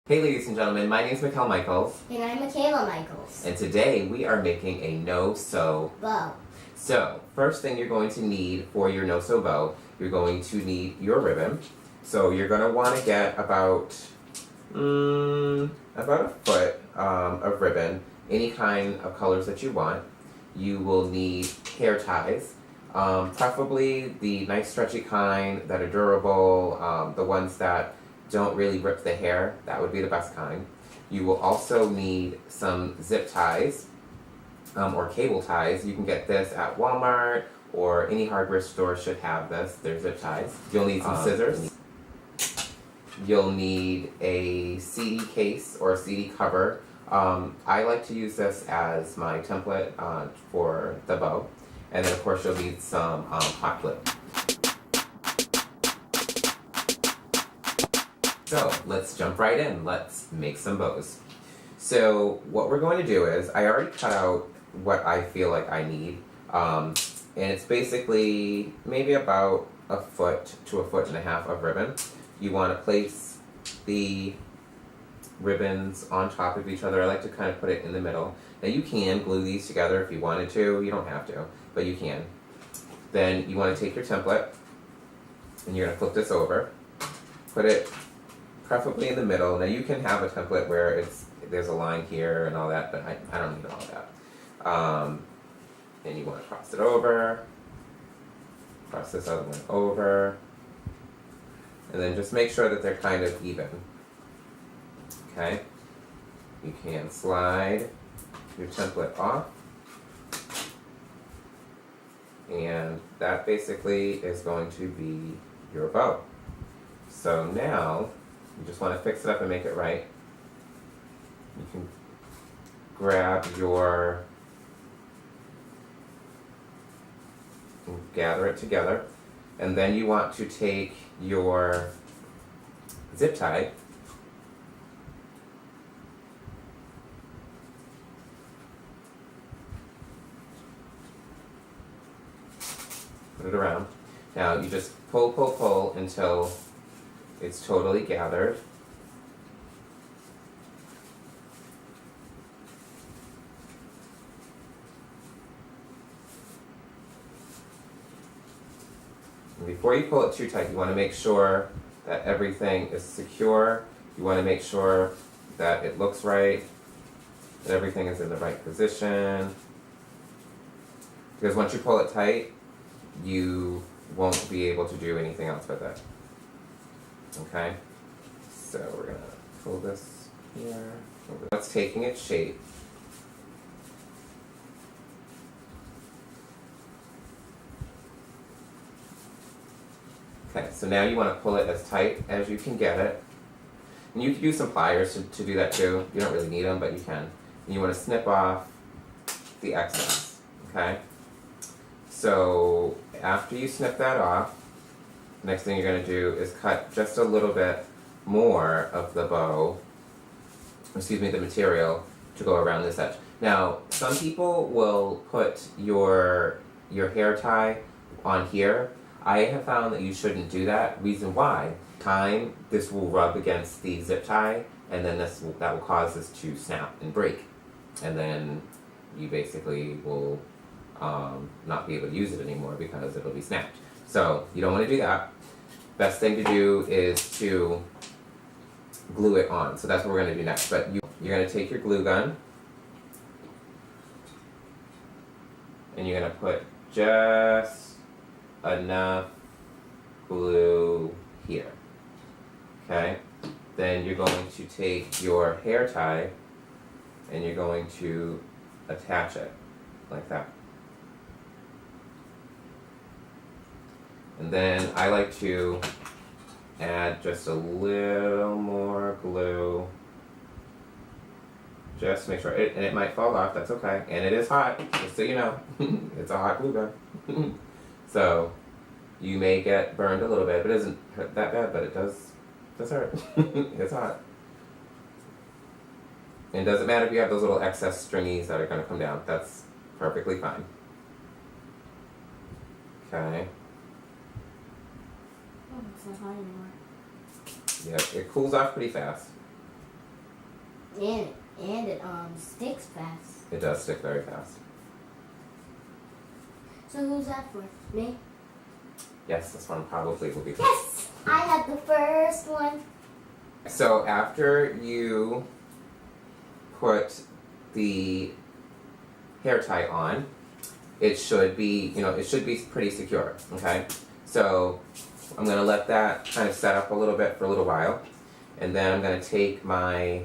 Hey ladies and gentlemen, my name is Mykhael. And I'm Mykhael. And today we are making a no-sew bow. So, first thing you're going to need for your no-sew bow, you're going to need your ribbon. So you're going to want to get about a foot of ribbon, any kind of colors that you want. You will need hair ties, preferably the nice stretchy kind that are durable, the ones that don't really rip the hair. That would be the best kind. You will also need some zip ties or cable ties. You can get this at Walmart or any hardware store should have this. They're zip ties. You'll need some scissors. You'll need a CD case or a CD cover. I like to use this as my template for the bow. And then of course you'll need some hot glue. So let's jump right in. Let's make some bows. So what we're going to do is, I already cut out what I feel like I need. And it's basically maybe about a foot to a foot and a half of ribbon. You want to place the ribbons on top of each other. I like to kind of put it in the middle. Now you can glue these together if you wanted to. You don't have to, but you can. Then you want to take your template and you're going to flip this over. Put it preferably in the middle. Now you can have a template where there's a line here and all that, but I don't need all of that. And you want to cross it over, cross this other one over, and then just make sure that they're kind of even. Okay? You can slide your template off, and that basically is going to be your bow. So now, you just want to fix it up and make it right. You can grab your, gather it together, and then you want to take your zip tie put it around. Now you just pull until it's totally gathered. And before you pull it too tight, you want to make sure that everything is secure. You want to make sure that it looks right, that everything is in the right position. Because once you pull it tight, you won't be able to do anything else with it. Okay, so we're going to pull this here. That's taking its shape. Okay, so now you want to pull it as tight as you can get it. And you can use some pliers to do that too. You don't really need them, but you can. And you want to snip off the excess. Okay? So after you snip that off, next thing you're going to do is cut just a little bit more of the bow, the material, to go around this edge. Now, some people will put your hair tie on here. I have found that you shouldn't do that. Reason why: this will rub against the zip tie, and then that will cause this to snap and break, and then you basically will not be able to use it anymore because it'll be snapped. So you don't want to do that. Best thing to do is to glue it on. So that's what we're going to do next. But you're going to take your glue gun and you're going to put just enough glue here. Okay? Then you're going to take your hair tie and you're going to attach it like that. And then I like to add just a little more glue, just to make sure, and it might fall off, that's okay. And it is hot, just so you know. It's a hot glue gun. So you may get burned a little bit, but it isn't hurt that bad, but it does hurt. It's hot. And it doesn't matter if you have those little excess stringies that are going to come down, that's perfectly fine. Okay. Oh, it's not hot anymore. Yeah, it cools off pretty fast. And it sticks fast. It does stick very fast. So who's that for? Me? Yes, this one probably will be. Yes! I had the first one. So after you put the hair tie on, it should be, it should be pretty secure, okay? So I'm gonna let that kind of set up a little bit for a little while, and then I'm gonna take my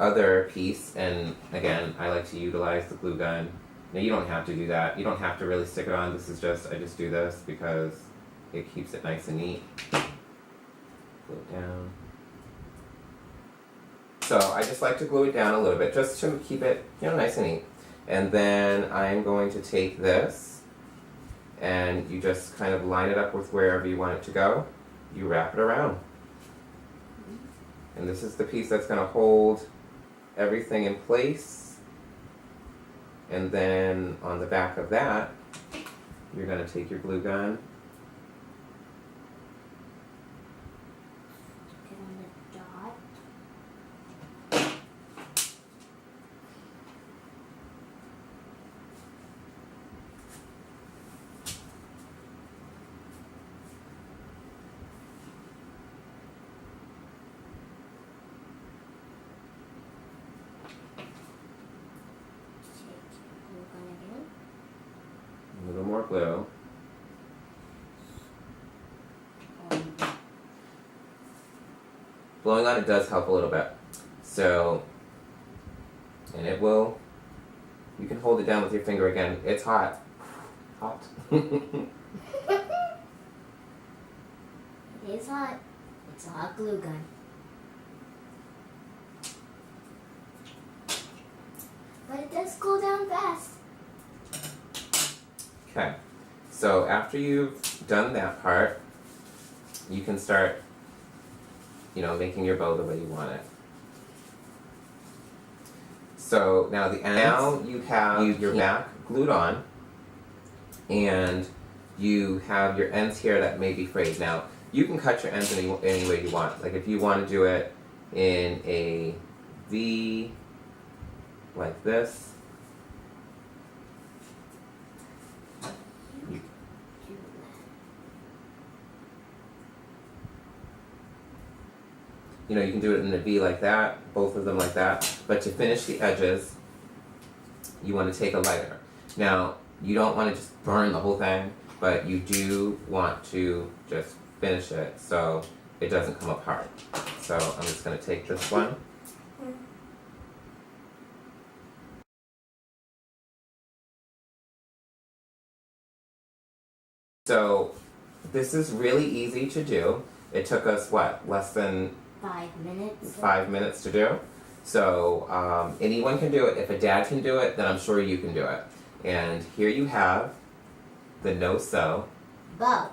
other piece, and again, I like to utilize the glue gun. Now you don't have to do that. You don't have to really stick it on. This is just, I just do this because it keeps it nice and neat. Glue it down. So I just like to glue it down a little bit just to keep it, nice and neat. And then I'm going to take this and you just kind of line it up with wherever you want it to go. You wrap it around. And this is the piece that's going to hold everything in place. And then on the back of that, you're going to take your glue gun. Get on the dot. A little more glue. Blowing on it does help a little bit. So, and it will, you can hold it down with your finger again. It's hot. Hot. It is hot. It's a hot glue gun. But it does cool down fast. Okay, so after you've done that part, you can start, making your bow the way you want it. So now now you have your back glued on, and you have your ends here that may be frayed. Now you can cut your ends any way you want. Like if you want to do it in a V, like this. You can do it in a V like that, both of them like that. But to finish the edges, you want to take a lighter. Now, you don't want to just burn the whole thing, but you do want to just finish it so it doesn't come apart. So I'm just going to take this one. So this is really easy to do. It took us, less than 5 minutes. 5 minutes to do. So anyone can do it. If a dad can do it, then I'm sure you can do it. And here you have the no-sew Bow.